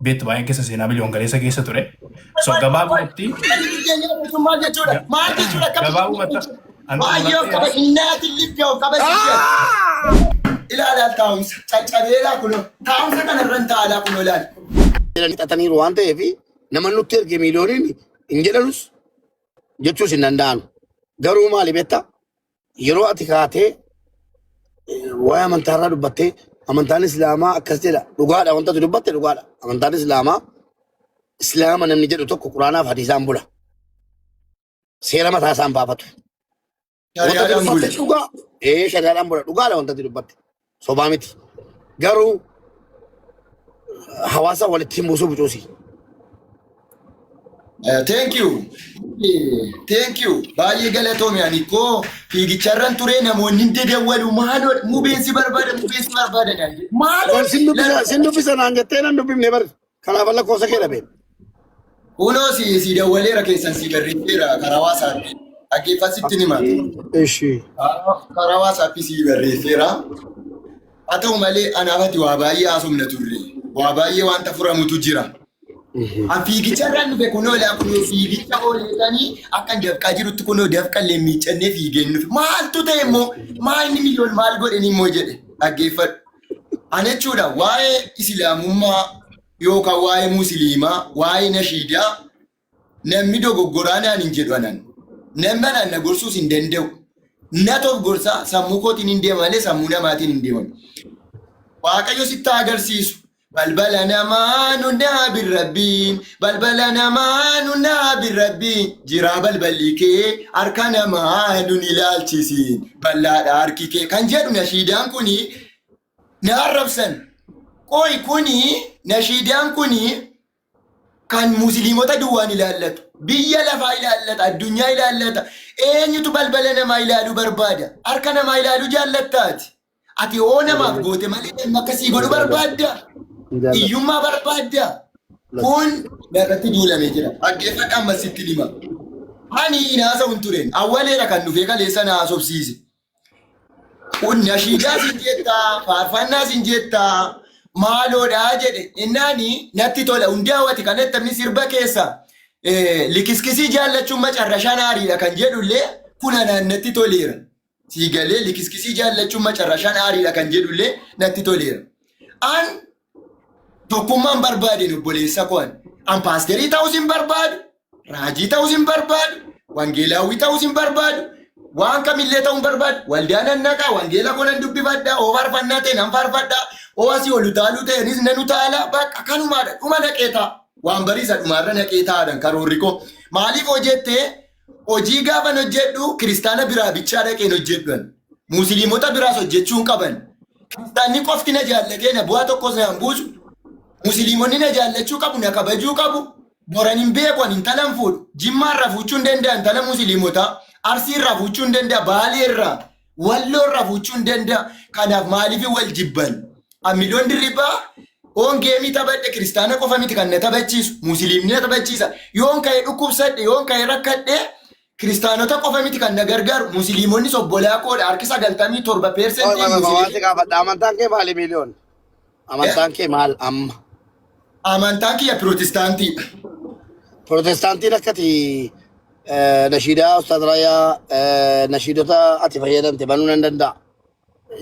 beektu baay'een keessa seenaa biliyoon galeessa keessa ture. So gabaabumatti gabaabumatti Baay'oo qaba innaati libboo qaba ilaalaa taa'umsa caccabeelaa kuno taa'umsa kanarran taa'alaa kuno ilaali. Jedhanii xaxaniiru waan ta'eef nama nutti erge miiliyooniin hin jedhanus jechuus hin danda'anu. Garuu maali beektaa yeroo ati kaatee waa'ee amantaarraa dubbattee amantaan islaamaa akkas jedha dhugaadha wanta ati dubbatte dhugaadha. Amantaan islaamaa islaama namni jedhu tokko quraanaaf hadiisaan bula. Seera mataa isaan baafatu. Shari'aadhaan bula. Dhugaa shari'aadhaan bula dhugaadha wanta ati dubbatte sobaa miti. Garuu hawaasa walitti hin buusuu bucuusi. Thank you. Thank you. Baay'ee galatoomii ani koo fiigicharran ture namoonni deddeewwalu maaloo mubeensi barbaada. Maaloo sin dubbisa naan jettee nan dubbifne bari kanaaf alla koosa kee dhabeen. Kunoo si dawwaleera keessan si barreesseera karaa waasaatti. Dhaggeeffasitti ni mati. Ishi. Karaa waasaatti si barreesseera. Haa ta'u malee anaafati waa baay'ee haasofna turre. Waa baay'ee wanta furamutu jira. Fiigicharraan dhufe kunoo laa kunoo fiigicha ooleetanii akkan dafqaa jirutti kunoo dafqallee miicannee fiigeen nufi. Maaltu ta'e immoo maalni miliyoon maal godhanii immoo jedhe dhaggeeffadhu. Ani jechuudha waa'ee islaamummaa yookaan waa'ee musliimaa waa'ee nashiidaa namni dogoggoraa naan hin jedhu anan. Namni anaan na gorsuus hin danda'u. Na tof gorsaa sammuu kootiin hin deema malee sammuu namaatiin hin deeman. Waaqayyo sitti agarsiisu. Balbala namaa nunaa birrabbiin balbala namaa nunaa birrabbiin jira balballi kee harka namaa nun ilaalchisiin bal'aadha harki kee kan jedhu nashiidaan kuni na arrabsan. Qoy kuni nashiidaan kuni kan musliimota duwwaan ilaallatu biyya lafaa ilaallata addunyaa ilaallata eenyutu balbala namaa ilaaluu barbaada harka namaa ilaaluu jaallattaati ati oo namaaf goote malee akkasii godhu barbaadda. Iyyummaa barbaadda kun irratti duulamee jira. Dhaggeeffadha ammas sitti hima. Ani inaasa hin tureen awwaleera kan dhufee kaleessa na haasofsiise. Kun nashiidaa sin jettaa faarfannaa sin jettaa maaloodhaa jedhe innaani natti tola hundi hawwati kanatti namni sirba keessa likiskisii jaallachuun macarrashaan aariidha kan jedhullee kun anaan natti toleera. Siigalee likiskisii jaallachuun macarrashaan aariidha kan jedhullee natti toleera. Tokkummaan barbaade obboleessa koon. An paasterii ta'uus hin barbaadu. Raajii ta'uus hin barbaadu. Wangeelaawwii ta'uus hin barbaadu. Waan kamillee ta'uu hin barbaadu. Waldaan annaqaa wangeela konan dubbifadhaa. Oo faarfannaa ta'e nan faarfadhaa. Oo asii ol utaaluu ta'enis nan utaalaa. Bakka kanumaadha. Dhuma naqee ta'a. Waan bariisa dhumaarra naqee taa'adhan karoorri koo. Maaliif hojjettee hojii gaafan hojjedhu kiristaana biraa bichaa dhaqeen hojjedhan. Musliimota biraas hojjechuu hin qaban. Kiristaanni qofti na jaallatee na bu'aa tokkos na buusu. Musliimonni na jaallachuu qabu na kabajuu qabu. Boran hin beekan intalan fuudhu. Jimmaan rafuuchuu hin danda'a intala musliimotaa. Arsii rafuuchuu hin danda'a. Baalee irraa Walloo rafuuchuu hin danda'a. Kanaaf maaliif wal jibban? Amiloon dirribaa oon geemii taphadhe kiristaana qofa miti kan na taphachiisu. Musliimni na taphachiisa. Yoon ka'ee dhukkubsadhe yoon ka'ee rakkadhe kiristaanota qofa miti kan na gargaaru. Musliimonni obbolaa koodha harki 97%. Amantaan kee maali miliyoon? Amantaan kee maal amma? Amantaan kiyya Pirotestaantiidha. Pirotestaantiin akkati nashiidaa Ustaad Raayyaa nashiidota ati fayyadamte banuu nan danda'a.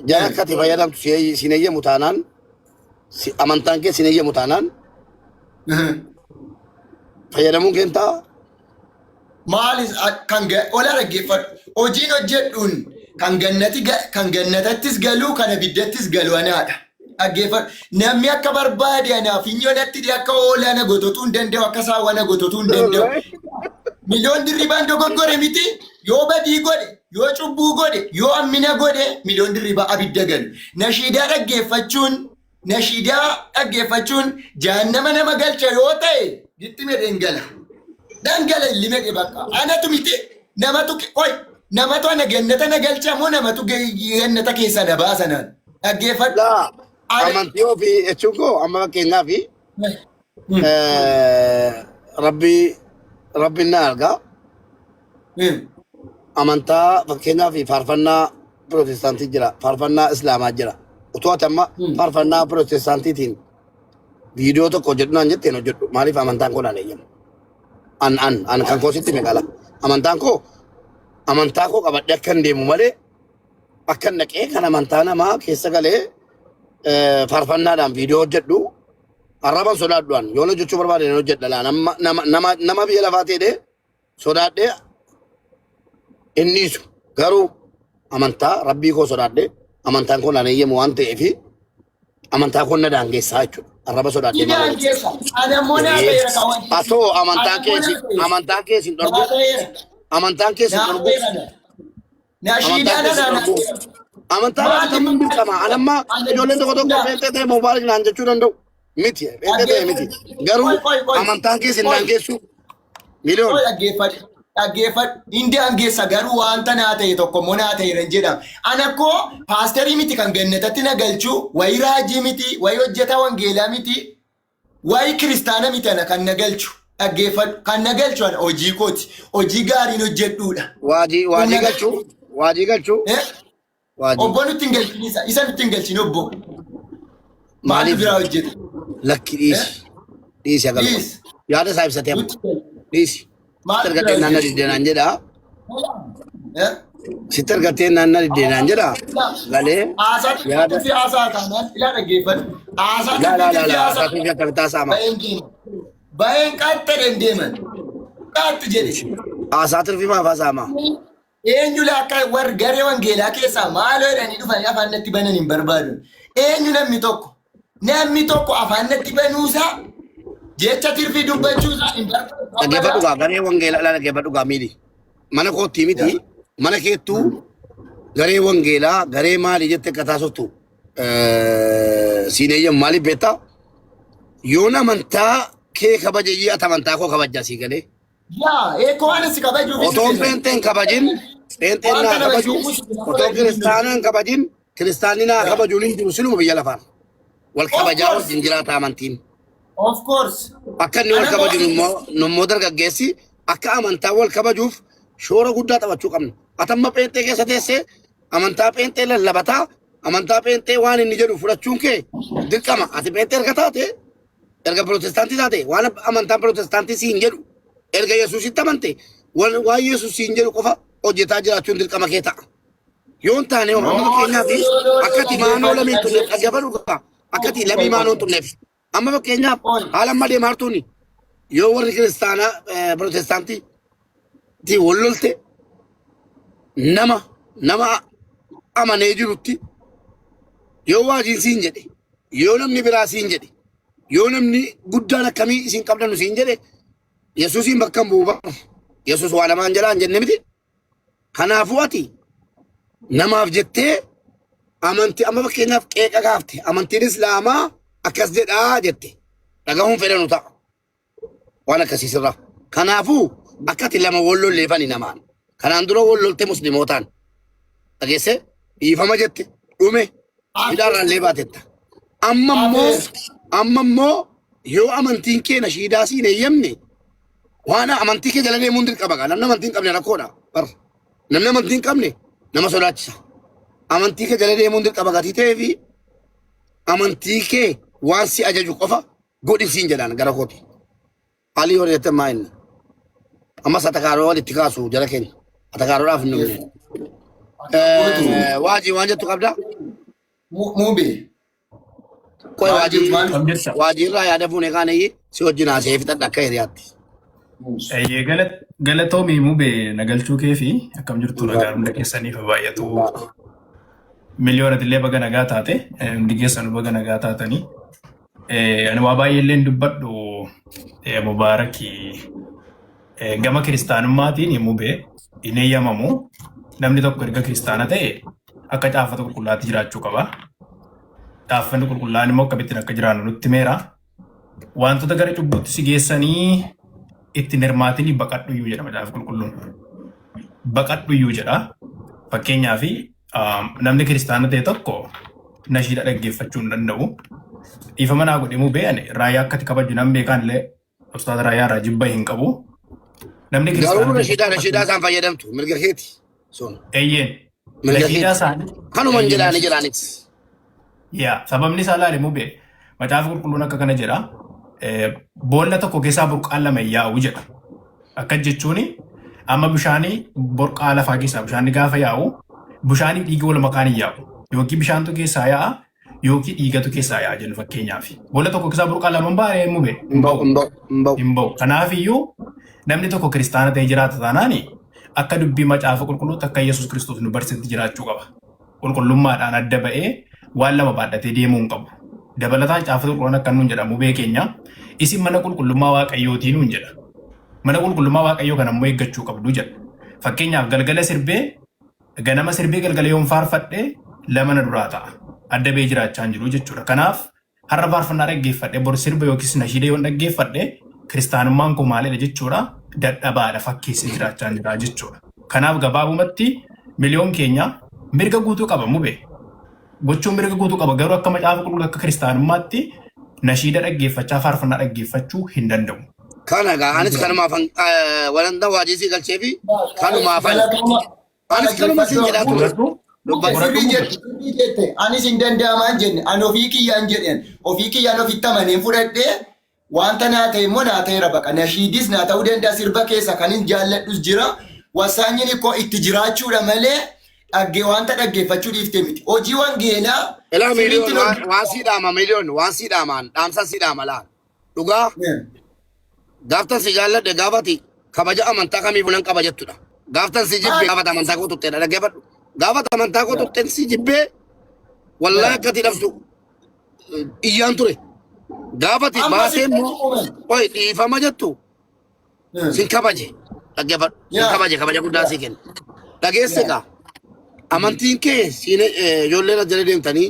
Jara akka ati fayyadamtu sin eeyyamu taanaan amantaan kee sin eeyyamu taanaan fayyadamuun kee ta'a. Maalis kan ola dhaggeeffadhu hojiin hojjedhuun kan gannatattis galuu kan abiddattis galu anaadha. Dhaggeeffadhu namni akka barbaade anaaf hinyoonatti akka oolaa na gototuu hin danda'u akka saawwa na gototuu hin danda'u. Miliyoon dirribaan dogoggore miti yoo badii godhe yoo cubbuu godhe yoo hammina godhe miliyoon dirribaa abidda galu. Nashiidaa dhaggeeffachuun jahannama nama galcha yoo ta'e gittime dangala illi medhe bakka anatu miti namatu ana gannata na galcha moo namatu gannata keessa na baasanaan dhaggeeffadhu. Amantii ofii jechuun koo amma fakkeenyaaf rabbiin na argaa. Amantaa fakkeenyaaf faarfannaa Pirotestaantii jira, faarfannaa Islaamaa jira. Utoo ati amma faarfannaa Pirotestaantiitiin Video tokko hojjedhu naan jettee hin hojjedhu. Maaliif amantaan koo naan eeyyamu? An kan koo sitti meeqala? Amantaa koo qabadhee akka hin deemu malee akka hin dhaqee kan amantaa namaa keessa galee faarfannaadhaan viidiyoo hojjedhu arraban sodaadhuan yoo hojjechuu barbaade hin hojjedha laa nama biyya lafaa ta'ee sodaadhee innisu garuu amantaa rabbii koo sodaadhee amantaan koo naan eeyyamu waan ta'eef amantaa koo na daangessaa jechuudha. Arraba sodaadhee asoo amantaa keessin dhorgu amantaan keessin dhorgu amantaa keessin dirqama anamma ijoolleen tokko ta'e mobaayilii naan jechuu danda'u miti miti garuu amantaan keessin daangessu miliyoon dhaggeeffadhu hindi angeessa garuu wanta naa ta'e tokko immoo naa ta'e hin jedhamu. Ana koo paasterii miti kan gannatatti na galchuu wayi raajii miti wayi hojjetaa wangeelaa miti wayi kiristaana miti ana kan na galchu dhaggeeffadhu kan na galchu ana hojii kooti hojii gaariin hojjedhuudha. Waajii galchuu obbo nutti hin galchin isa nutti hin galchin obbo maaliif biraa hojjeta lakki dhiisi agarra yaada isaa ibsatee dhiisi. Tergatee naannoo diddeenaan jedha. Si tergatee naannoo diddeenaan jedha. Galee yaada. Haasaa taanaan ilaa dhaggeeffadhu. Haasaa fi akka bitaa saama. Baay'een qaxxa dandeeman. Qaxxi jedhe. Haasaa turfi maafaa saama. Eenyu akka warri garee wangeelaa keessaa maaloo jedhanii dhufanii afaan natti banan hin barbaadu. Eenyu namni tokko afaan natti banuusaa jecha tirfii dubbachuusaa hin barbaadu. Dhaggeeffadhu gaa garee wangeelaa dhaggeeffadhu gaa miidhi. Mana kootii miti mana keettuu garee wangeelaa garee maalii jette akka taasiftu siin eeyyamu maaliif beektaa? Yoon amantaa kee kabajayyii ati amantaa koo kabajjaa sii galee. Yaa eekoo waan si kabajuu fi otoon peenteen kabajin peenteen naa kabaju otoon kiristaanaan kabajin kiristaanni naa kabajuun hin jiru sinuma biyya lafaan wal kabajaa wajjin jiraata amantiin. Of course. Akka inni wal kabaju nummoo dargaggeessi akka amantaa wal kabajuuf shoora guddaa taphachuu qabna. Atamma peenxee keessa teessee amantaa peenxee lallabataa amantaa peenxee waan inni jedhu fudhachuun kee dirqama. Ati peenxee erga taate erga pirootestaantii taate waan amantaan pirootestaantii siin jedhu erga Yesuusitti amante waan Yesuus siin jedhu qofa hojjetaa jiraachuun dirqama kee ta'a. Yoon taane amma keenyaaf akkati maanoo lameen tunneef dhaggeeffadhu akkati lamii maanoo tunneef. Amma fakkeenyaaf haala amma deemaa jirtuuni yoo warri kiristaanaa pirootestaantii wal lolte nama amanee jirutti yoo waajiin siin jedhe yoo namni biraa siin jedhe yoo namni guddaan akkamii isin qabdanu siin jedhe Yesuusiin bakka hin bu'u Yesuus waa namaan jalaa hin jenne miti. Kanaafuu ati namaaf jettee amantii amma fakkeenyaaf qeeqa gaafte amantiin islaamaa akkas jedhaa jette dhagahuun fedhanu ta'a waan akkasiisirraa. Kanaafuu akkati lama wal lolleefani namaan kanaan dura wal lolte muslimootaan dhageesse dhiifama jette dhume hidhaarraallee baatetta. Amma immoo yoo amantiin kee nashiidaa siin eeyyamne waan amantii kee jala deemuun dirqama qaba. Namni amantii hin qabne rakkoodha. Namni amantii hin qabne nama sodaachisa. Amantii kee jala deemuun dirqama gatii ta'ee fi amantii kee waan si ajaju qofa godhisiin jedhaan gara kooti. Alii hori jettee maa inni? Ammas atakaaroo walitti kaasu jala keenya. Atakaaroodhaaf hin dhumne. Waajii waan jettu qabdaa? Muubee. Qoy waajii irraa yaada fuunee kaanayyi si wajjin haasa'ee fixadha akka hiriyaatti. Galatoomii mubee nagalchuu kee fi akkam jirtu nagaa hunda keessaniif baay'atu miliyoonatti illee baga nagaa taate hundi keessan baga nagaa taatanii ani waa baay'ee illee dubbadhu mubaarakii gama kiristaanummaatiin mubee hin eeyyamamu namni tokko erga kiristaana ta'e akka caafata qulqullaatti jiraachuu qaba. Caaffanni qulqullaan immoo akkamittiin akka jiraannu nutti meera. Wantoota gara cubbuutti si geessanii itti hirmaatiin baqadhuyyuu jedhama caafa qulqulluun. Baqadhuyyuu jedha. Fakkeenyaaf namni kiristaana ta'e tokko nashiida dhaggeeffachuu hin danda'u. Dhiifama naa godhimuu beekne raayyaa akkatti kabaju nan beekaan illee ustaata raayyaa irraa jibba hin qabu. Namni kiristaana garuu nashiidaa isaan fayyadamtu mirga keeti. Eeyyeen. Nashiidaa isaanii. Kanuman jedhaanii jiraanis. Yaa sababni isaa laale mubee Macaafa qulqulluun akka kana jedha. Boolla tokko keessaa burqaan lama yaa'u jedha. Akka jechuun amma bishaanii burqaa lafaa keessaa bishaan gaafa yaa'u bishaanii dhiiga wal makaan hin yaa'u. Yookiin bishaantu keessaa yaa'a yookiin dhiigatu keessaa yaa'a jennu fakkeenyaaf. Boolla tokko keessaa burqaan lama baay'ee mube hin ba'u. Kanaafiyyuu namni tokko kiristaana ta'ee jiraata taanaan akka dubbii macaafa qulqulluutti akka Yesuus Kiristoos nu barsiisetti jiraachuu qaba. Qulqullummaadhaan adda ba'ee waan lama baadhatee deemuu hin qabu. Dabalataan caafa qulqulluun akka nuun jedhamu beekeenya isin mana qulqullummaa waaqayyootii nuun jedha. Mana qulqullummaa waaqayyoo kan ammoo eeggachuu qabdu jedha. Fakkeenyaaf galgala sirbee ganama sirbee galgala yoon faarfadhee lama na duraa ta'a. Adda ba'ee jiraachaa hin jiru jechuudha. Kanaaf har'a faarfannaa dhaggeeffadhee bor sirba yookiis nashiidee yoon dhaggeeffadhee kiristaanummaan koo maalidha jechuudha. Dadhabaadha fakkeessa jiraachaa hin jira jechuudha. Kanaaf gabaabumatti miliyoon keenya mirga guutuu qaba mube. Gochuun mirga guutuu qaba garuu akka macaafa qulqulluu akka kiristaanummaatti nashiida dhaggeeffachaa faarfannaa dhaggeeffachuu hin danda'u. Kana egaa anis kanumaaf walanda waajjisii galchee fi kanumaaf anis kanumaaf siin jedhaa ture. Anis hin danda'amaan jenne ani ofii kiyyaan jedhen ofii kiyyaan ofitti amaneen fudhadhee wanta naa ta'e immoo naa ta'eera baqa nashiidis naa ta'uu danda'a sirba keessa kan hin jaalladhus jira wasaanyin ikkoo itti jiraachuudha malee wanta dhaggeeffachuu dhiiftee miti. Hojii wangeelaa. Ilaa miliyoon waan siidhaama miliyoon waan siidhaamaan dhaamsa siidhaama laa dhugaa gaaftan si jaalladhe gaafati kabaja amantaa kamiif nan qaba jettudha. Gaaftan si jibbee gaafata amantaa koo tutteedha dhaggeeffadhu. Gaafata amantaa koo tutteen si jibbee wallaahi akkati dhabdu iyyaan ture. Gaafati baasee immoo oyi dhiifama jettu sin kabaje dhaggeeffadhu. Sin kabaje kabaja guddaa si kenna. Dhageesse kaa. Amantiin kee ijoolleen ajjala deemtanii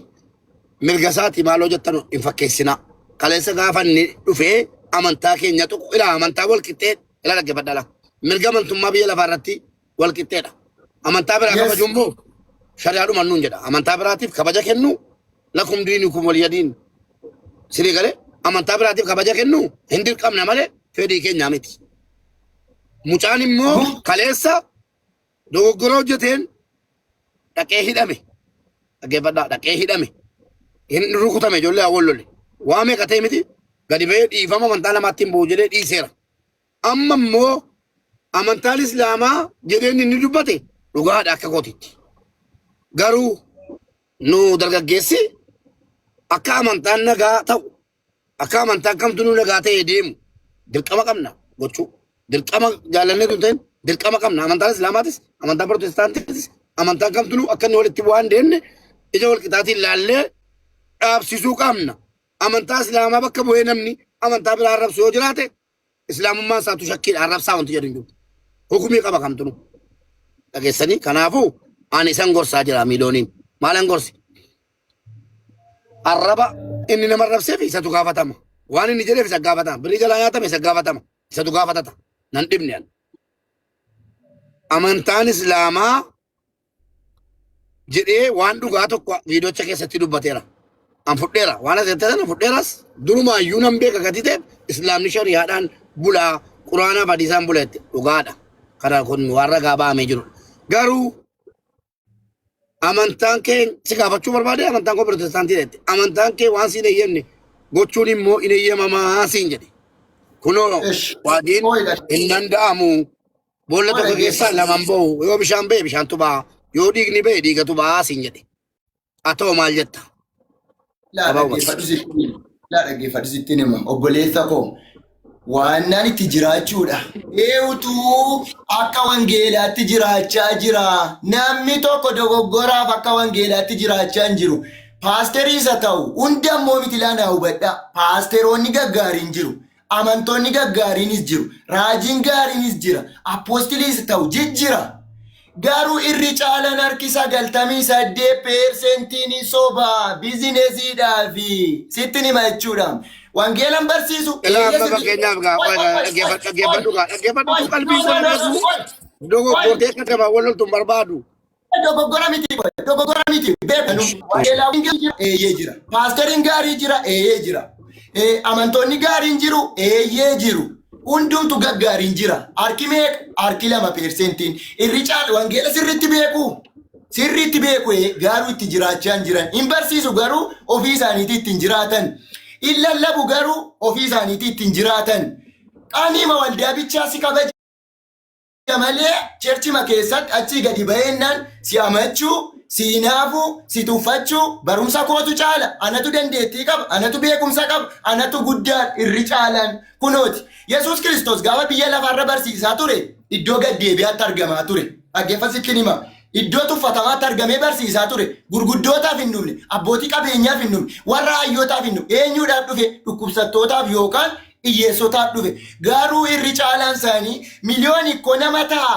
mirga isaati maaloo jettan hin fakkeessina. Kaleessa gaafa inni dhufee amantaa keenya tokko ilaa amantaa wal qixxee ilaa dhaggeeffadhaa laa. Mirga amantummaa biyya lafaa irratti wal qixxeedha. Amantaa biraa kabaju immoo shari'aadhuma nuun jedha. Amantaa biraatiif kabaja kennu lakum diinukum waliya diin. Sirii galee amantaa biraatiif kabaja kennu hin dirqamna malee fedhii keenyaa miti. Mucaan immoo kaleessa dogoggora hojjeteen dhaqee hidhame dhaggeeffadhaa dhaqee hidhame hin rukutame ijoollee awwallolle waa meeqa ta'e miti gadi ba'ee dhiifama amantaa lamaatti hin bu'u jedhee dhiiseera. Amma immoo amantaan islaamaa jedheen inni dubbate dhugaadha akka kootitti. Garuu nu dargaggeessi akka amantaan nagaa ta'u akka amantaan kamtuu nagaa ta'ee deemu dirqama qabna gochuu. Dirqama jaalannee tun ta'in dirqama qabna amantaan islaamaatis amantaan protestaantiitis amantaan kamtuu akka inni walitti bu'aan deemne ija wal qixaatiin laallee dhaabsisuu qabna. Amantaa islaamaa bakka bu'ee namni amantaa biraa arrabsu yoo jiraate islaamummaan isaatu shakkiidha arrabsaa wanti jedhu hin jiru. Hukumii qaba kamtuu dhageessanii kanaafuu ani isan gorsaa jira miliyooniin maalan gorsi arraba inni nama arrabseef isatu gaafatama waan inni jedheef isa gaafatama birrii jalaa nyaatame isa gaafatama isatu gaafatata nan dhibne an amantaan islaamaa jedhee waan dhugaa tokko viidiyoocha keessatti dubbateera an fudheera waan asirratti sana fudheeras durumaayyuu nan beeka gati ta'e islaamni shari'aadhaan bulaa quraanaa hadiisaan buleetti dhugaadha kana kun waan ragaa ba'amee jiru garuu amantaan kee si gaafachuu barbaade amantaan koo protestaantii jedhe amantaan kee waan siin eeyyamne gochuun immoo hin eeyyamamaa siin jedhe kunoo waadiin hin danda'amu boolla tokko keessaa lamaan ba'u yoo bishaan ba'e bishaantu ba'a yoo dhiigni ba'e dhiigatu ba'a siin jedhe haa ta'u maal jetta dhaggeeffadhu sittiin hima obboleessa koo waannaan itti jiraachuudha. Eewutuu akka wangeelaatti jiraachaa jira. Namni tokko dogoggoraaf akka wangeelaatti jiraachaa hin jiru. Paasteriis haa ta'u hundammoo miti laanaa hubadha. Paasteroonni gaggaariin jiru. Amantoonni gaggaariinis jiru. Raajiin gaariinis jira. Apostiliis ta'u jijjira. Garuu irri caalan harki 98% sobaa bizineesiidhaa fi sittin hima jechuudha. Wangeelan barsiisu. Ilaa fakkeenyaaf dhaggeeffadhu qalbii godhatu dogoggortee akka gabaa wal loltuun barbaadu. Dogoggora miti beekanu. Wangeelaan eeyyee jira. Paasteriin gaarii jira eeyyee jira. Amantoonni gaariin jiru eeyyee jiru. Hundumtu gaggaariin jira. Harki meeqa? Harki 2%. Irri caala wangeela sirriitti beeku. Sirriitti beeku garuu itti jiraachaa hin jiran. Hin barsiisu garuu ofii isaaniitti ittiin jiraatan. Illa labu garuu ofii isaaniitii ittiin jiraatan. Qaaniima waldaa bichaa si kabaja malee cherchima keessatti achii gadi ba'eennan si amachuu, si hinaafuu, si tuffachuu barumsa kootu caala. Anatu dandeettii qaba, anatu beekumsa qaba, anatu guddaan irri caalan kunooti. Yesuus Kiristoos gaafa biyya lafaarra barsiisaa ture iddoo gad deebi'aatti argamaa ture. Dhaggeeffasitti hima. Iddoo tuffatamaatti argamee barsiisaa ture. Gurguddootaaf hin dhumne, abbootii qabeenyaaf hin dhumne, warra hayyootaaf hin dhumne. Eenyuudhaaf dhufe? Dhukkubsattootaaf yookaan hiyyeessotaaf dhufe. Garuu irri caalaan isaanii miliyoon ikkoo nama ta'a.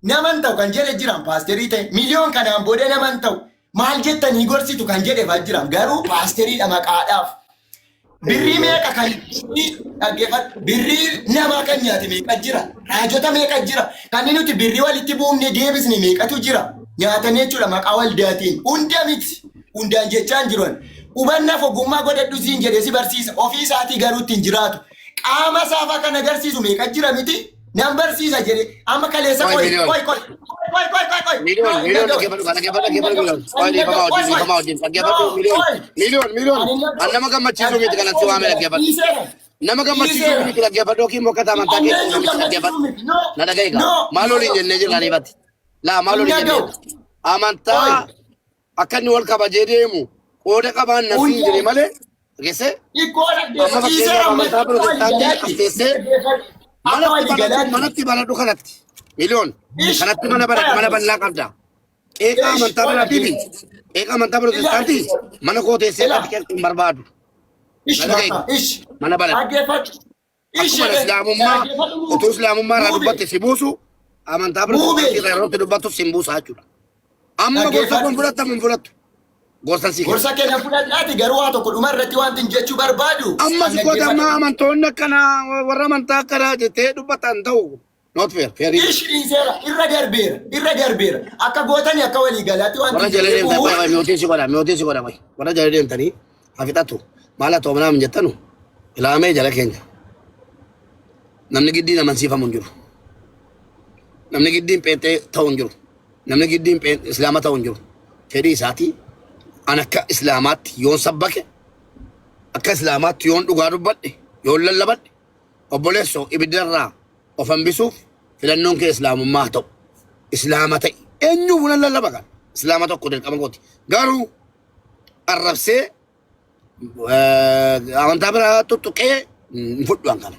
Naman ta'u kan jedhe jiran paasterii ta'e. Miliyoon kanaan booda naman ta'u maal jettanii gorsitu kan jedhe jiran. Garuu paasteriidha maqaadhaaf. Birrii meeqa kan dhaggeeffatu? Birrii namaa kan nyaate meeqa jira? Raajota meeqa jira? Kan nuti birrii walitti buufne deebisne meeqatu jira? Nyaatanii jechuudha maqaa waldaatiin. Hunda miti. Hundaan jechaan jiran. Hubannaaf ogummaa godhadhu siin jedhee si barsiisa. Ofii isaatii garuu ittiin jiraatu. Qaama saafaa kan agarsiisu meeqa jira miti? Nan barsiisa jedhee amma kaleessa qoy. Nama gammachiisu miti kanatti waamee dhaggeeffadhu. Nama gammachiisu miti dhaggeeffadhu yookiin mokkata amantaa keessatti namichi dhaggeeffadhu. Na dhaga'iga. Maal waliin jennee jirra ifatti. Laa maal waliin jennee amantaa akka inni wal kabajee deemu qooda qabaan nasiin jedhe malee dhageessee amma fakkeenyaaf amantaa pirotestaantii as teessee manatti baladhu kanatti miliyoon kanatti mana bal'aa qabda. Eegaa amantaa biraatii fi eegaa amantaa pirotestaantii mana koo teessee hin barbaadu. Mana baladhu. Akkuma islaamummaa utuu islaamummaa irraa dubbatte si buusu amantaa pirotestaantii irraa yeroo dubbattuuf si buusa jechuudha. Amma gorsa kun fudhatamu hin fudhattu. Gorsa si gorsa keenya fudhadhaati garuu haa tokko dhuma irratti wanti hin jechuu barbaadu. Amma si qoodamma amantoonni akkana warra amantaa akkanaa jettee dubbatan ta'u. Not fair. Ishiriiseera irra darbeera akka gootanii akka walii galaatti wanti warra jala deemtanii mootii si godha warra jala deemtanii hafixatu maal haa ta'u manaa hin jettanu ilaamee jala keenya namni giddiin amansiifamu hin jiru namni giddiin pheenxee ta'u hin jiru namni giddiin islaama ta'u hin jiru fedhii isaatii an akka islaamaatti yoon sabbake akka islaamaatti yoon dhugaa dubbadhe yoon lallabadhe obboleessoo ibiddarraa of hambisuuf filannoon kee islaamummaa ta'u islaama ta'e eenyuuf nan lallaba kan islaama tokko dirqama kooti garuu arrabsee amantaa biraa tuttuqee hin fudhu an kana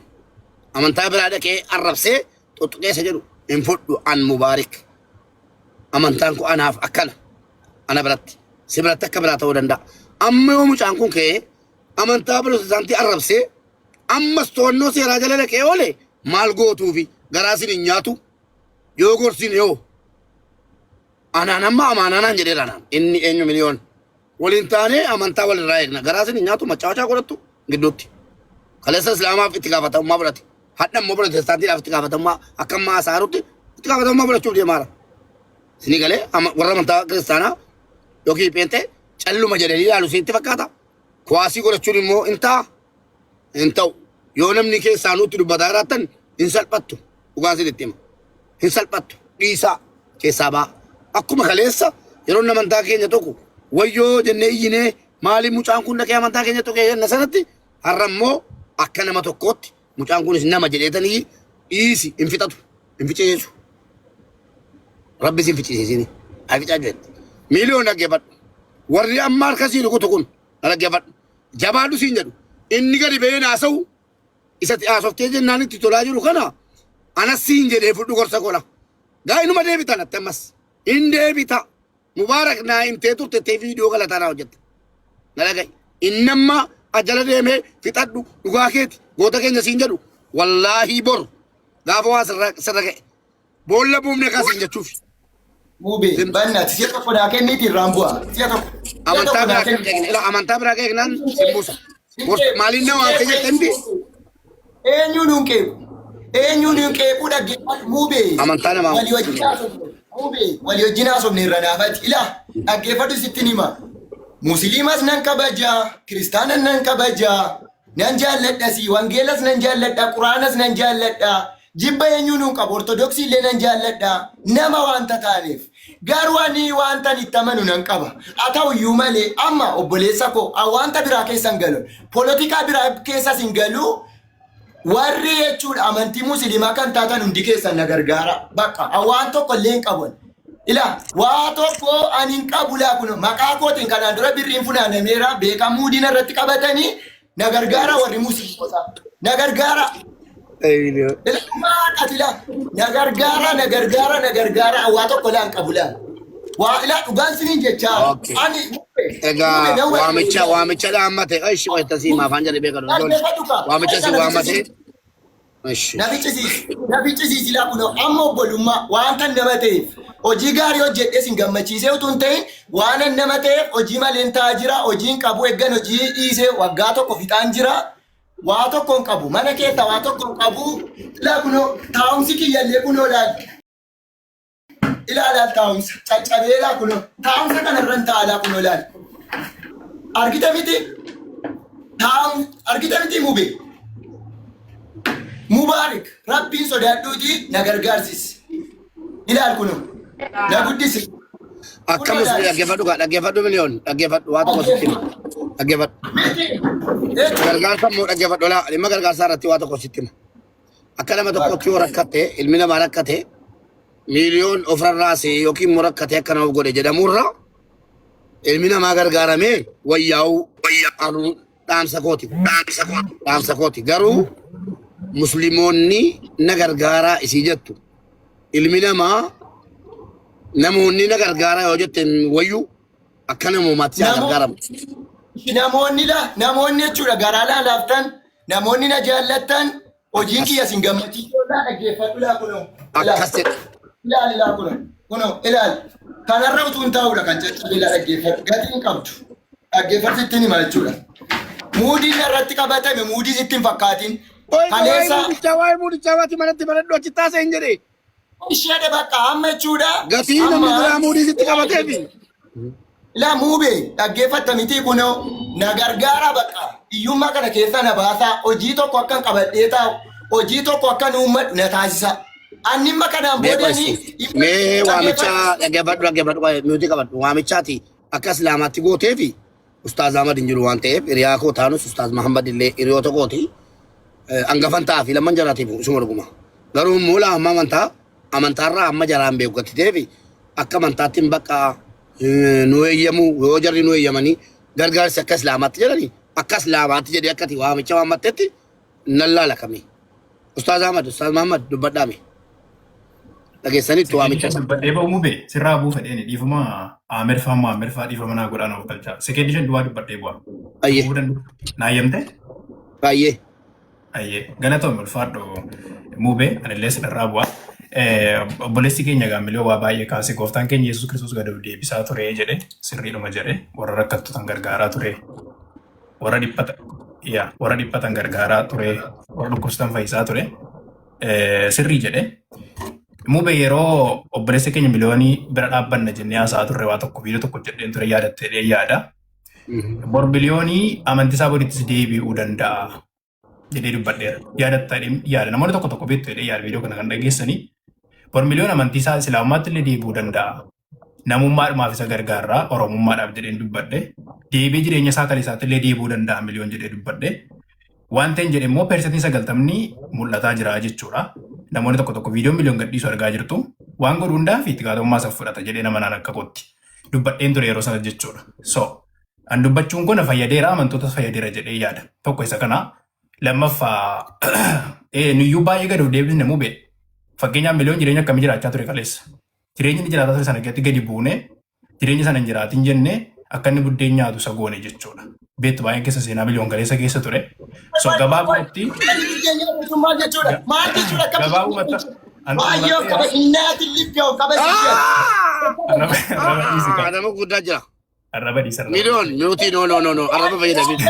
amantaa biraa dhaqee arrabsee tuttuqee isa jedhu hin fudhu an mubaarik amantaan kun anaaf akkana ana biratti si biratti akka biraa ta'uu danda'a amma yoo mucaan kun ka'ee amantaa pirotestaantii arrabsee ammas to'annoo seeraa jala dhaqee oole maal gootuufi garaasin hin nyaatu yoo gorsin yoo anaan amma amaananaan jedheera anaan inni eenyu miliyoon waliin taanee amantaa walirraa eegna garaasin hin nyaatu machaawachaa godhattu gidduutti kaleessa islaamaaf itti gaafatamummaa fudhate hadha immoo pirotestaantiidhaaf itti gaafatamummaa akka ammaa asaarutti itti gaafatamummaa fudhachuuf deemaara sini galee warra amantaa kiristaanaa yookiin pheenxee calluma jedhanii ilaalu sitti fakkaata kuwaasii godhachuun immoo hin ta'u yoo namni keessaa nutti dubbataa jiraattan hin salphattu dhugaan sitti hima hin salphattu dhiisaa keessaa ba'a akkuma kaleessa yeroo amantaa keenya tokko wayyoo jennee iyyinee maaliif mucaan kun dhaqee amantaa keenya tokko jenna sanatti har'a immoo akka nama tokkootti mucaan kunis nama jedheetanii dhiisi hin fixatu hin ficceessu rabbi sin ficciisini aficaa jedhe miliyoon dhaggeeffadhu warri amma harkasii dhugutu kun dhaggeeffadhu jabaadhu siin jedhu inni gadi ba'ee naasa'u isatti haasoftee jennaan itti tolaa jiru kana anas siin jedhee fudhu gorsa kola gaa inuma deebitan atte ammas in deebita mubaarak naa himtee turte tee viidiyoo galataa naa hojjetta nalagai innamma ajala deemee fixadhu dhugaa keeti goota keenya siin jedhu wallaahi boru gaafa waa sirra ga'e boolla buufne kasiin jechuuf Mube, banat siya tokko na kenniti rambu'a. Siya tokko. Amantaa biraa keeknaan simbuusa. Maaliin nama waan ta'e jettandi? Eenyuun qeequu dhaggeeffatu mube. Amantaa namaa. Walii wajjin haasofne irra naafati. Ila dhaggeeffatu sitti nima. Musliimas nan kabaja, kiristaanas nan kabaja, nan jaalladha si, wangeelas nan jaalladha, quraanas nan jaalladha. Jibba eenyuun qabu ortodoksii illee nan jaalladha. Nama wanta taaneef Garwani wanta ni tamanu nan qaba. Atau yumale amma obbolessa ko awanta bira keessan galu. Politika bira keessa singalu warri jechuudha amantii musliimaa kan taatan hundi keessan na gargaara. Bakka awwan tokko illee hin qaban. Ila waa tokko ani hin qabu laa kun maqaa kootiin kanaan dura birriin funaanameera beekamuu diina irratti qabatanii na gargaara warri musliimota. Na gargaara. Ila maadhatila na gargaara waa tokko laan qabu laa. Waa ila dhugaan siniin jechaa. Ani Egaa waamicha dhaammate ishi wayitasi maafaan jedhe beekanu waamicha si waammate ishi nabichi siisila kuno amma obbolummaa wanta nama ta'eef hojii gaarii hojjedhe sin gammachiisee utuu hin ta'in waan nama ta'eef hojii maleen ta'aa jira hojiin qabu eeggan hojii dhiisee waggaa tokko fixaan jira waa tokko hin qabu mana keessa waa tokko hin qabu ila kuno taa'umsi kiyyallee kunoo laal ilaalaal taa'umsa caccabeelaa kuno taa'umsa kanarran taa'alaa kunoo laal argita miti mube Mubarak rabbiin sodaadhuuti na gargaarsis ilaal kuno na guddisi akkamus dhaggeeffadhu miliyoon dhaggeeffadhu waa tokko sitti hima dhaggeeffadhu gargaarsa immoo dhaggeeffadhu laa dhimma gargaarsaa irratti waa tokko sitti hima akka nama tokkotti yoo rakkatte ilmi namaa rakkate miliyoon ofirraase yookiin immoo rakkate akka nama godhe jedhamurra ilmi namaa gargaaramee wayyaa'u dhaamsa kooti garuu musliimoonni na gargaaraa isii jettu ilmi namaa namoonni na gargaaraa yoo jetten wayyu akka namoomaatti yaa gargaaramu. Namoonni jechuudha garaa laaftan namoonni na jaallattan hojiin kiyya sin gammachiisoo dhaggeeffadhu laa kunoo. Akkas jedhe. Ilaali kunoo ilaali. Kanarra utuu hin taa'udha kan caccabila dhaggeeffadhu gatiin qabdu dhaggeeffadhu ittiin hima jechuudha. Muudiin irratti qabatame muudii sitti hin fakkaatin. Waa'ee muudichaa waati manatti baladhu achi taasisa hin jedhee. Ishee bakka amma jechuudha. Gatii namni biraa muudii sitti qabateefi. La muube dhaggeeffatta miti kunoo na gargaara bakka hiyyummaa kana keessa na baasaa hojii tokko akkan qabadhee taa'u hojii tokko akkan uummadhu na taasisa. Annimma kanaan boodanii mee waamicha dhaggeeffadhu muutii qabadhu waamichaati akka islaamaatti gooteefi Ustaaz Ahmad hin jiru waan ta'eef hiriyaa koo taanus Ustaaz Muhammad illee hiriyoota kooti hangafan ta'aa fi lamman jaraatiif isuma dhuguma garuu immoo amantaarraa amma jaraan beekatteefi akka amantaatti bakka nu eeyyamu yoo jarri nu eeyyamanii gargaarsi akka islaamaatti jedhanii akka islaamaatti jedhee akkati waamicha waammattetti nan laalakame Ustaaz Ahmad Ustaaz Muhammad dubbadhaame dhageessanitti waamicha dubbadhee ba'uu bee sirraa buufadheen dhiifama Ameerifaa dhiifama naa godhaan of galchaa sekeendii shan duwwaa dubbadhee bu'a. Ayyee. Naayyamte? Ayyee. Galatoom ulfaadhu muubee anillee sirraa bu'a. Obboleessi keenya gaamiloo waa baay'ee kaasee gooftaan keenya Yesuus Kiristoos gad deebisaa ture jedhe sirriidhuma jedhe warra rakkattotan gargaaraa ture warra dhiphatan gargaaraa ture warra dhukkubsatan fayyisaa ture sirrii jedhe. Muubee yeroo obboleessi keenya miliyoonii bira dhaabbanna jennee haasaa turre waa tokko viidiyoo tokko jedheen ture yaadattee yaada. Bor biliyoonii amantiisaa bodittis deebi'uu danda'a jedhee dubbadheera. Yaada namoonni tokko beektu jedhee yaada viidiyoo kana kan dhageessanii bor miliyoon amantiisaa islaamummaatti illee deebi'uu danda'a. Namummaadhumaaf isa gargaarraa oromummaadhaaf jedheen dubbadhe. Deebii jireenya isaa kan isaatti illee deebi'uu danda'a miliyoon jedhee dubbadhe. Waan ta'in jedhe immoo persentiin 90 mul'ataa jira jechuudha. Namoonni tokko viidiyoo miliyoon gadhiisu argaa jirtu waan godhu hundaa fi itti gaafatamummaa isaa fudhata jedhee nama naan akka kootti dubbadheen ture yeroo sana jechuudha. An dubbachuun kun fayyadeera amantoota fayyadeera jedhee yaada. Tokko isa kana lammaffaa nuyyuu baay'ee gad of deebisne muubee fakkeenyaaf miliyoon jireenya akkamii jiraachaa ture kaleessa. Jireenyi inni jiraataa ture sana keessatti gadi buune jireenya sana hin jiraatin jennee akka inni buddeen nyaatu isa goone jechuudha. Beektu baay'een keessa seenaa miliyoon kaleessa keessa ture. Gabaabumatti. Gabaabumatti. Nama guddaa jira. Arraba dhiisa. Miliyoon nuti no. Arraba fayyadamee.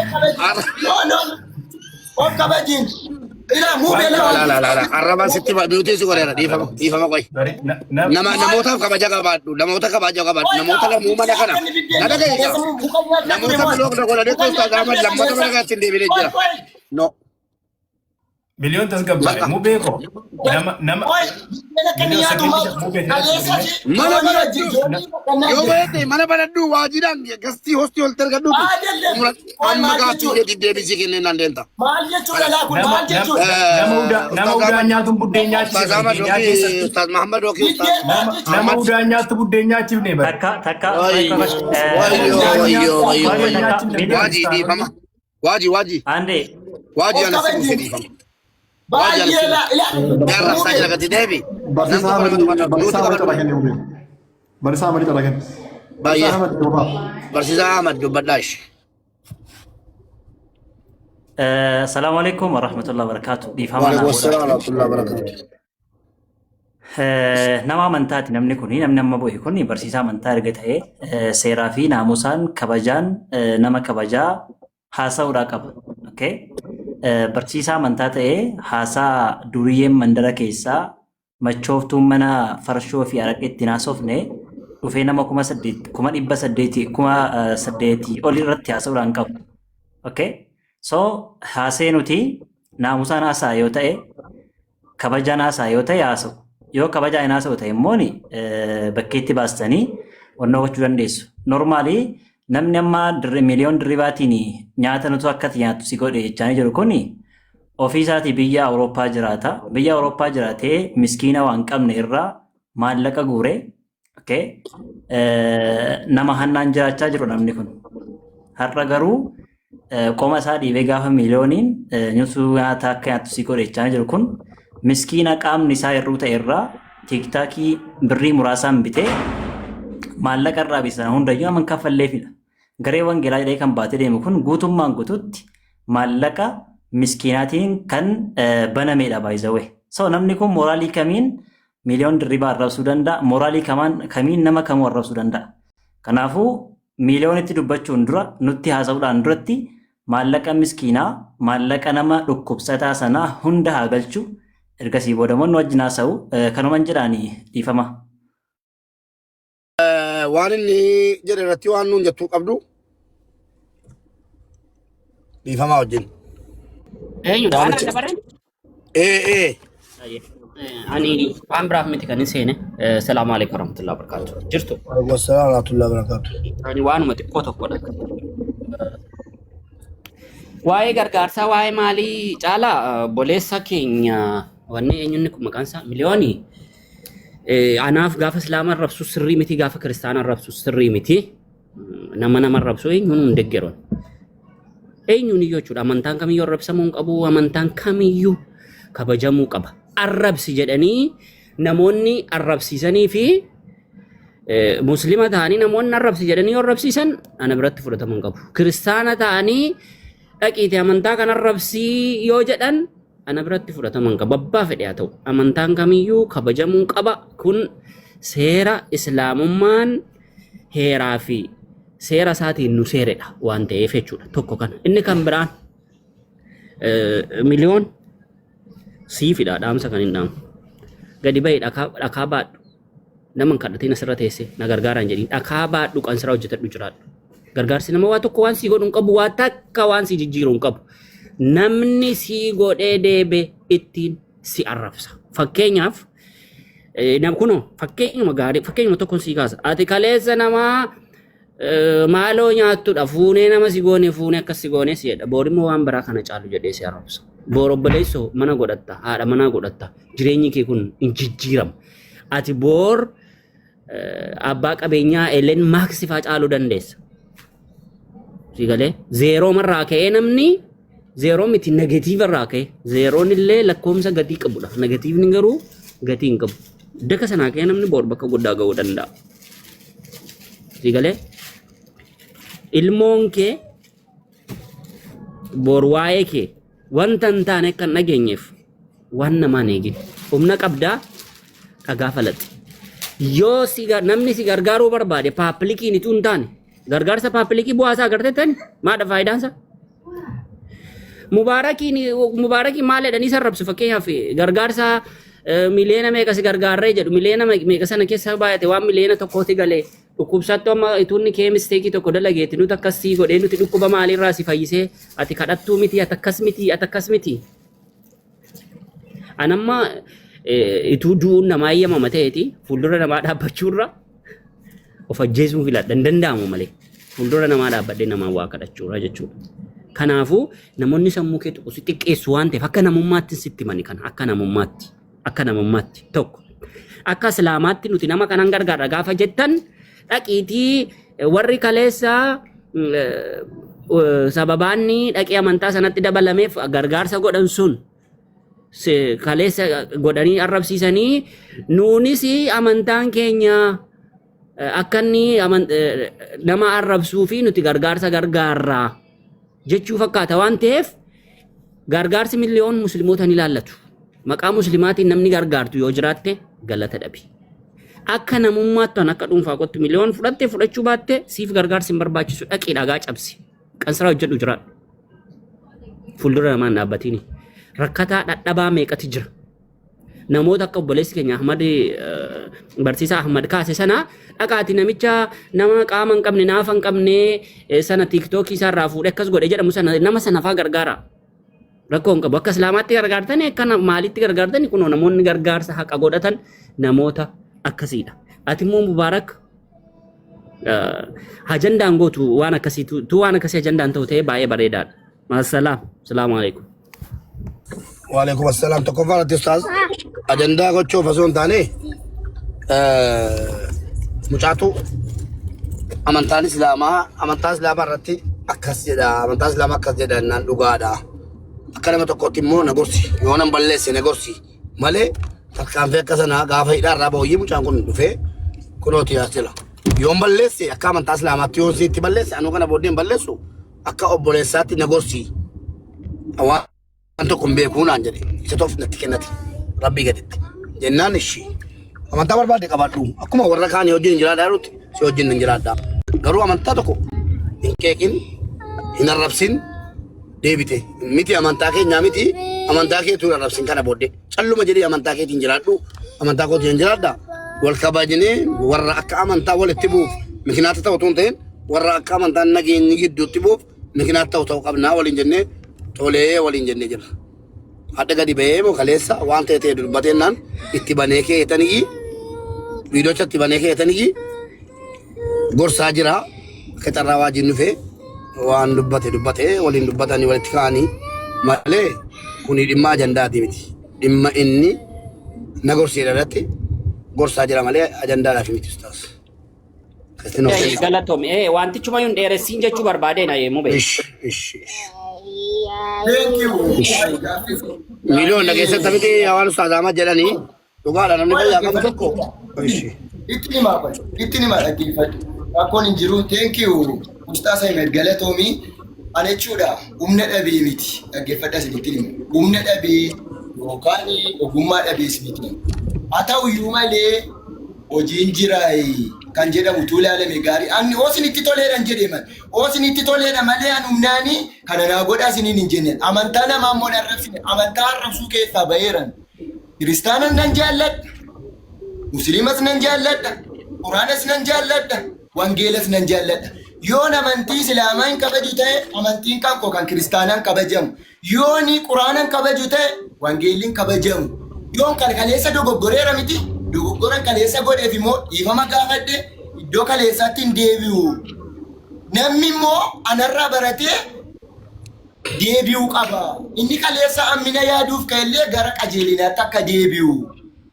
Arraba sitti nuti si godheera dhiifama qoy. Namootaaf kabaja qabaadhu. Namoota lamuu mana kana. Nada ga'eega. Namoota bilook godhanii Ustaaz Ahmad lammata mana kanatti hin deebinee jira. No. miliyoon tasgabbare mu beeko nama miliyoon 8 mu beeko Yo bete mana badaddu wajidan gasti hosti ol tergaddu amma gaatu de deebisi kenne nandenta maal jechuudha laa kun maal jechuudha nama udaa nyaatu buddeen nyaachifne Ustaz Muhammad Oki nama udaa nyaatu buddeen nyaachifne bara takka waji di fama waji ande waji ana siku di fama baay'ee la Darra sajla gati deebi Barsiisaa Ahmad irraa kenne hubee. Barsiisaa Ahmad irraa kenne. Baay'ee. Ahmad Bobaa. Barsiisaa Ahmad dubbadhaash. Assalamu alaikum warahmatullahi wabarakatuh. Waalaikum assalam warahmatullahi wabarakatuh. Nama amantaati namni kuni namni amma bu'e kuni barsiisaa amantaa erga ta'ee seeraa fi naamusaan kabajaan nama kabajaa haasa'uudhaa qaba. Okay? Barsiisaa amantaa ta'ee haasaa duriyyeen mandara keessaa machooftuun mana farshoo fi araqeetti naasofne dhufee nama 800 ol irratti haasa'uudhaan qabu. Okay? So haasee nuti naamusaan haasaa yoo ta'e kabajaan haasaa yoo ta'e haasa'u. Yoo kabajaa hin haasa'u ta'e immoo bakkeetti baastanii onnoo gochuu dandeessu. Normaalii namni amma miliyoon dirribaatiin nyaata nutu akkati nyaatu si godhe jechaan jiru kuni ofii isaatii biyya Awurooppaa jiraata. Biyya Awurooppaa jiraatee miskiina waan qabne irraa maallaqa guure. Nama hannaan jiraachaa jiru namni kun. Har'a garuu qoma isaa dhiibee gaafa miliyooniin nutu nyaata akka nyaatu si godhe jechaan jiru kun miskiina qaamni isaa hir'uu ta'e irraa tiiktaakii birrii muraasaan bitee maallaqa irraa bisan hundayyuu aman kaffalleefidha. Garee wangeelaa jedhee kan baatee deemu kun guutummaan guututti maallaqa miskiinaatiin kan banameedha baay'isawee. So namni kun mooraalii kamiin miliyoon dirribaa arrabsuu danda'a? Mooraalii kamiin nama kamuu arrabsuu danda'a? Kanaafuu miliyoonitti dubbachuun dura nutti haasa'uudhaan duratti maallaqa miskiinaa maallaqa nama dhukkubsataa sanaa hunda haa galchu. Ergasii boodamoonni wajjin haasa'u kanuman jedhaanii dhiifama. Waan inni jedhe irratti waan nuun jettuu qabdu dhiifamaa wajjin. Eenyudha waan adda barreen? Ani waan biraaf miti kan hin seene. Salaamu alaikum warahmatullahi wabarakatuh. Jirtu? Waalaikum assalam warahmatullahi wabarakatuh. Ani waanuma xiqqoo tokkodha. Waa'ee gargaarsaa waa'ee maalii caalaa boleessa keenya wanni eenyunni kun maqaan isaa miliyoonii anaaf gaafa islaama arrabsu sirrii miti gaafa kiristaana arrabsu sirrii miti nama arrabsu eenyuun hin deggeroon eenyuun iyyuu jechuudha amantaan kamiyyuu arrabsamuu hin qabu amantaan kamiyyuu kabajamuu qaba arrabsi jedhanii namoonni arrabsiisanii fi muslima ta'anii namoonni arrabsi jedhanii arrabsiisan ana biratti fudhatamuu hin qabu kiristaana ta'anii dhaqiite amantaa kan arrabsii yoo jedhan ana biratti fudhataman qaba abbaa fedhe haa ta'u amantaan kamiyyuu kabajamuu qaba kun seera islaamummaan heeraa fi seera isaatiin nu seeredha waan ta'eef jechuudha tokko kana inni kan biraan miliyoon siifidha dhaamsa kan hin dhaamu gadi bahi dhakaa baadhu nama hin kadhatiin asirra teesse na gargaaraan jedhiin dhakaa baadhu qansira hojjetadhu jiraadhu gargaarsi nama waa tokko waan si godhu hin qabu waa takka waan si jijjiiru hin qabu namni si godhee deebe ittiin si arrabsa. Fakkeenyaaf kunoo fakkeenyuma gaarii fakkeenyuma tokkoon si kaasa. Ati kaleessa namaa maaloo nyaattudha fuunee nama si goone fuunee akkas si goone si jedha. Boorimmoo waan biraa kana caalu jedhee si arrabsa. Boor obboleessoo mana godhatta haadha manaa godhatta jireenyi kee kun hin jijjiiramu. Ati boor abbaa qabeenyaa elen maaksifaa caaluu dandeessa. Si galee zeeroo marraa ka'ee namni zeeroo miti negatiiva irraa ka'e zeeroon illee lakkoomsa gatii qabudha negatiivni garuu gatii hin qabu daka sanaa ka'e namni boor bakka guddaa ga'uu danda'a si galee ilmoon kee boor waa'ee kee wanta hin taane kan dhageenyeef waan namaan eegin humna qabdaa dhagaa falaxi yoo namni si gargaaruu barbaade paapilikiin ituu hin taane gargaarsa paapilikii bu'aasaa agarteettani maadha faayidaansa Mubaarakiin maal jedhanii sarrabsu fakkeenyaaf gargaarsa miliyoona meeqa si gargaarree jedhu miliyoona meeqa sana keessa baay'ate waan miliyoona tokkooti galee dhukkubsattu amma ituunni kee misteekii tokko dalageeti nuti akkasii godhee nuti dhukkuba maaliirraa si fayyisee ati kadhattuu miti ati akkas miti Anamma ituu du'uun namaa eeyyamama ta'eeti fuuldura namaa dhaabbachuurra of ajjeesuu filadha hin danda'amu malee fuuldura namaa dhaabbadhee namaa waa kadhachuudha jechuudha. Kanaafuu namoonni sammuu kee tuqu si xiqqeessu waan ta'eef akka namummaatti sitti mani kana akka namummaatti tokko akka islaamaatti nuti nama kanan gargaara gaafa jettan dhaqiitii warri kaleessaa sababaanni dhaqii amantaa sanatti dabalameef gargaarsa godhan sun kaleessa godhanii arrabsiisanii nuunis amantaan keenya akka inni nama arrabsuu fi nuti gargaarsa gargaarraa jechuu fakkaata waan ta'eef gargaarsi miliyoon musliimoota ni ilaallatu. Maqaa muslimaatiin namni gargaartu yoo jiraatte galata dhabi. Akka namummaatti akka dhuunfaa qottu miliyoon fudhachuu baatte siif gargaarsi hin barbaachisu dhaqii dhagaa cabsi. Qansiraa hojjedhu jiraadhu. Fuuldura namaan dhaabbatini. Rakkataa dhadhabaa meeqati jira. Namoota akka obboleessi keenya Ahmad barsiisaa Ahmad kaase sana dhaqaati namicha nama qaama hin qabne naafa hin qabne sana tiiktookii isaarraa fuudhee akkas godhe jedhamu sana nama sana faa gargaara. Rakkoo hin qabu akka islaamaatti gargaartani akka maalitti gargaartani kunoo namoonni gargaarsa haqa godhatan namoota akkasiidha. Ati immoo Mubaarak ajandaan gootu waan akkasii tu waan akkasii ajandaan ta'u ta'ee baay'ee bareedaadha. Maasalaam. Salaamu alaikum. Waalaikum assalam. Tokko faarratti ustaaz. Ajandaa gochuuf osoo hin taane mucaatu amantaan islaamaa irratti akkas jedha. Amantaan islaamaa akkas jedha naan dhugaadha. Akka nama tokkotti immoo na gorsi. Yoo nan balleesse na gorsi. Malee tarkaanfii akka sanaa gaafa hidhaarraa ba'ooyyee mucaan kun dhufee kunooti yaasila. Yoon balleesse akka amantaa islaamaatti yoon sitti balleesse anuu kana booddeen balleessu akka obboleessaatti na gorsi. Waan tokko hin beekuu naan jedhe isa toof natti kennate rabbii gaditti jennaan ishii amantaa barbaade qabaadhu akkuma warra kaanii wajjin hin jiraadhaa jirutti si wajjin hin jiraadhaa garuu amantaa tokko hin qeeqin hin arrabsin deebite miti amantaa keenyaa miti amantaa keetu hin arrabsin kana booddee calluma jedhee amantaa keetiin jiraadhu amantaa kootiin hin jiraadhaa wal kabajnee warra akka amantaa walitti bu'uuf mikinaata ta'u tuun ta'in warra akka amantaa nageenyi gidduutti bu'uuf mikinaata ta'u qabnaa waliin jennee tolee waliin jennee jira. Hadda gadi ba'ee moo kaleessa waan ta'e dubbatennaan itti banee keetanii viidiyoocha itti banee keetanii gorsaa jira akka carraa wajjin dhufee waan dubbate waliin dubbatanii walitti ka'anii malee kuni dhimma ajandaati miti. Dhimma inni na gorsiidha irratti gorsaa jira malee ajandaadhaaf miti ustaas. Galatoom wantichuma yoon dheeressiin jechuu barbaadeen ayeemuu beeku. Thank you. Miliyoon dhageessatti miti waan ustaas Ahmad jedhanii dhugaadha namni fayyaa qabu tokko. Itti nima dhaggeeffadhu. Rakkoon hin jiru. Thank you. Ustaas Ahmed galatoomii. Ani jechuudha humna dhabee miti. Dhaggeeffadha isinitti hima. Humna dhabee yookaan ogummaa dhabees miti. Haa ta'u iyyuu malee hojiin jiraayi kan jedhamu tu ilaalame gaarii. Ani osinitti toleedhaan jedheman. Osinitti toleedha malee an humnaanii kana naa godhaa isiniin hin jenneen. Amantaa namaa immoo arrabsine. Amantaa arrabsuu keessaa baheeran. Kiristaanas nan jaalladha. Musliimas nan jaalladha. Quraanas nan jaalladha. Wangeelas nan jaalladha. Yoon amantii islaamaa hin kabaju ta'e amantiin kan koo kan kiristaanaan kabajamu. Yooni quraanan kabaju ta'e wangeelliin kabajamu. Yoon kan kaleessa dogoggoreera miti. Dogoggoran kaleessa godheef immoo dhiifama gaafadhe iddoo kaleessaatti hin deebi'u. Namni immoo anarraa baratee deebi'uu qaba. Inni kaleessa ammina yaaduuf ka'ellee gara qajeelinaatti akka deebi'u.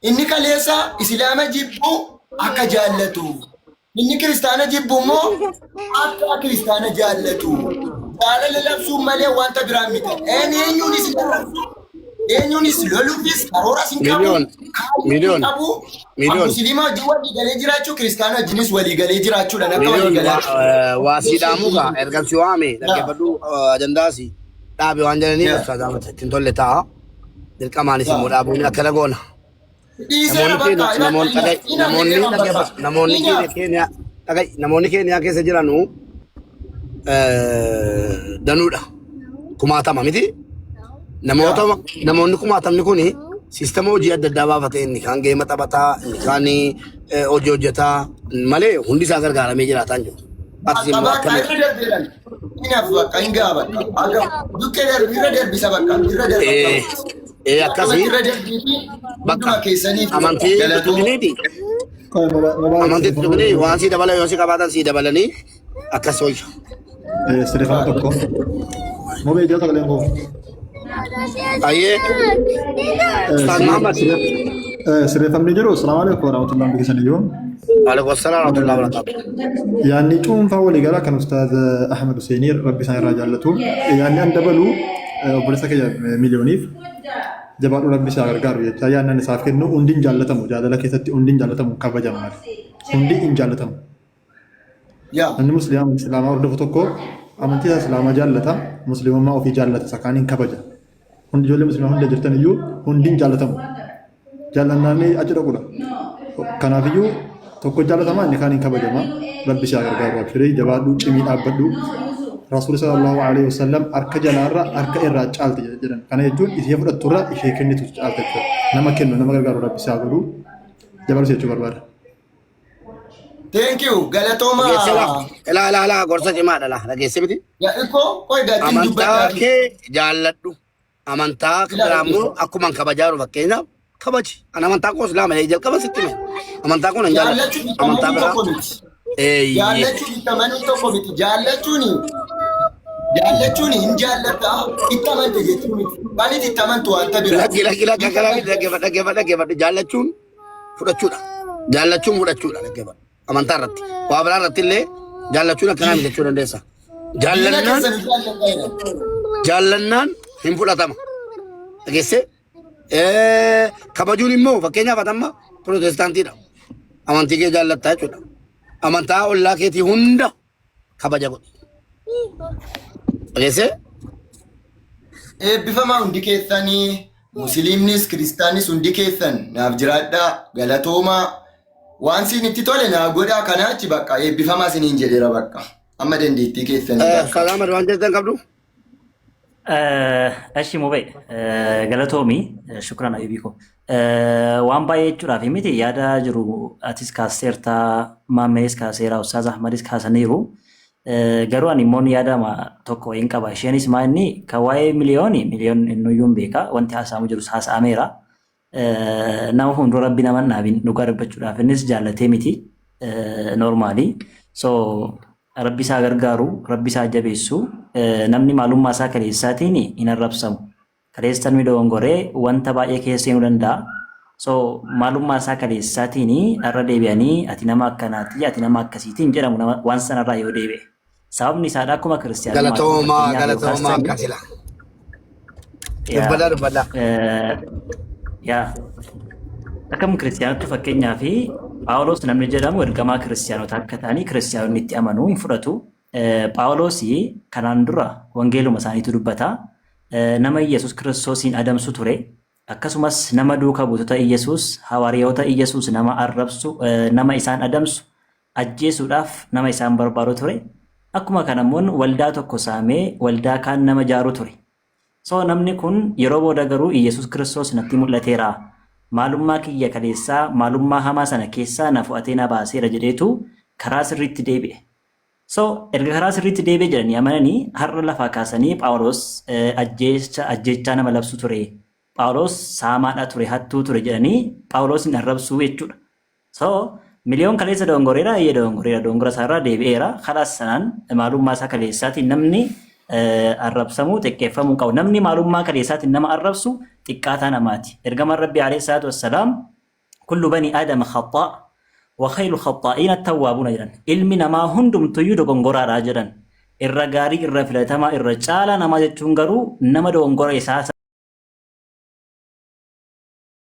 Inni kaleessa islaama jibbu akka jaallatu. Inni kiristaana jibbu immoo akka kiristaana jaallatu. Jaalala labsuun malee wanta biraan miti. Eenyuunis labsu. Eenyuunis loluufis karooras hin qabu. Miliyoon. Musliima wajjin walii galee jiraachuu kiristaana wajjinis walii galee jiraachuudhaan akka walii galaa. Waa siidhaamu kaa ergamsi waame dhaggeeffadhu ajandaasi dhaabe waan jedhanii ustaas Ahmad ittiin tolle ta'a. Dirqamaanis immoo dhaabuun akkana goona. Namoonni keenya keessa jiranu danuudha. Kumaatama miti. Namoonni kumaatamni kuni siistama hojii adda addaa baafatee inni kaan geema taphataa inni kaan hojii hojjetaa malee hundi isaa gargaaramee jiraataa jiru. Ati immoo akkamii? akkasii irra darbiifi bakka hunduma keessaniif amantii galatoo. tuqiniiti. Amantii tuqinii waan sii dabalan yoo si qabaatan sii dabalanii akkas wayya. Sirifaan tokko. Mobee ijaa sagaleen koo. Ayyee Ustaz Muhammad. Sirreeffamni jiru. Salaamu alaikum warahmatullahi wabarakatuh. Waalaikum salaam warahmatullahi wabarakatuh. Yaanni cuunfaa waliigalaa kan Ustaaz Ahmed Husseini rabbi isaan irraa jaallatu. Yaanni an dabalu obboleessa keenya miliyooniif jabaadhu rabbi isaa gargaaru jecha yaannan isaaf kennu hundiin jaallatamu jaalala keessatti hundiin jaallatamu kabajamu hundi hin jaallatamu. Namni musliimaa hordofu tokko amantii islaamaa jaallata musliimummaa ofii jaallata sakaaniin kabaja. Hundi ijoollee musliimaa hunda jirtan iyyuu hundiin jaallatamu. Jaallannaan achi dhaqudha. Kanaafiyyuu tokko jaallatamaa inni kaaniin kabajama rabbi isaa gargaaru abshirii jabaadhu cimii dhaabbadhu. Rasuul sallallahu alaihi wasallam harka jalaarra harka irraa caalti jedhan. Kana jechuun ishee fudhatturra ishee kennitu caalti jechuudha. Nama kennu nama gargaaru rabbi isaa godhu jabalu jechuu barbaada. Thank you. Galatoma. Ilaa gorsa cimaadha laa dhageesse miti. Ya iko koi gatiin Amantaa dubbata. kee jaalladhu. Amantaa kiraammoo akkuma kabajaaru fakkeenyaaf kabaji. Ani amantaa koo islaama jalqaba sitti mee. Amantaa kun hin jaalladhu. Jaallachuun Amantaa hiikamanii biraa. tokko miti. Jaallachuun hiikamanii tokko miti. Jaallachuun hin jaallata itti amante jechuun miti. Waan itti amantu wanta biraa. Lakki dhaggeeffadhu jaallachuun fudhachuudha. Jaallachuun fudhachuudha dhaggeeffadhu. Amantaa irratti. Waa biraa irratti illee jaallachuun akkanaa jechuu dandeessa. Jaallannaan hin fudhatama. Dhageesse kabajuun immoo fakkeenyaaf atamma pirootestaantiidha. Amantii kee jaallattaa jechuudha. Amantaa ollaa keetii hunda kabaja godhi. Dhageesse Eebbifamaa hundi keessanii musliimnis kiristaanis hundi keessan naaf jiraadhaa galatoomaa waan siin itti tole naa godhaa kanaa achi bakka eebbifamaa isiniin jedheera bakka amma dandeettii keessanii bakka. Salaama waan jettan qabdu. እሺ ሙቤ ገለቶሚ ሹክራን አዩቢኮ ዋን ባዬ ቹራፊ ሚቲ ያዳ ጅሩ አቲስ ካሴርታ ማሜስ ካሴራ ኡስታዝ አህመድስ ካሰኒሩ ገሩን ኢሞን ያዳማ ቶኮ ኢንቀባ ሸኒስ ማኒ ከዋይ ሚሊዮን ኑዩም ቤካ ወንቲ ሀሳሙ ጅሩ ሳስ አሜራ ናው ሁንዶ ረቢ ነመና ቢን ኑጋርበቹ ዳፍንስ ጃለቴ ሚቲ ኖርማሊ ሶ rabbi isaa gargaaru rabbi isaa jabeessu namni maalummaa isaa kaleessaatiin hin arrabsamu kaleessan midhoongoree wanta baay'ee keessa seenuu danda'a so maalummaa isaa kaleessaatiin irra deebi'anii ati nama akkanaati ati nama akkasiitiin jedhamu waan sanarraa yoo deebi'e sababni isaadha akkuma kiristiyaanummaa galatoomaa akkasila dubbadha yaa akkam kiristiyaanottu fakkeenyaa fi Phaawulos namni jedhamu ergamaa kiristiyaanota akka ta'anii kiristiyaanonni itti amanuu hin fudhatu. Phaawulos kanaan dura wangeeluma isaaniitu dubbata. Nama Iyyasuus Kiristoosiin adamsu ture. Akkasumas nama duukaa buutota Iyyasuus, hawaariyoota Iyyasuus nama arrabsu, nama isaan adamsu, ajjeesuudhaaf nama isaan barbaadu ture. Akkuma kanammoon waldaa tokko saamee waldaa kaan nama jaaru ture. So namni kun yeroo booda garuu Iyyasuus Kiristoos natti mul'ateera. Maalummaa kiyya kaleessaa maalummaa hamaa sana keessaa na fu'atee na baaseera jedheetu karaa sirriitti deebi'e. So erga karaa sirriitti deebi'e jedhanii amananii har'a lafaa kaasanii Phaawulos ajjeechaa nama labsu ture. Phaawulos saamaadha ture hattuu ture jedhanii Phaawulosin arrabsuu jechuudha. So miliyoon kaleessa dongoreera dongora isaarraa deebi'eera. Kalaas sanaan maalummaa isaa kaleessaatiin namni arrabsamuu xiqqeeffamuu qabu. Namni maalummaa kaleessaatiin nama arrabsu xiqqaataa namaati. Ergamaan Rabbi alayhi salaatu wassalaam kullu bani aadama khaxaa wa khayru khaxaa'iina at-tawwaabuuna jedhan. Ilmi namaa hundumtuyyuu dogongoraadha jedhan. Irra gaarii irra filatamaa irra caalaa namaa jechuun garuu nama dogongora isaa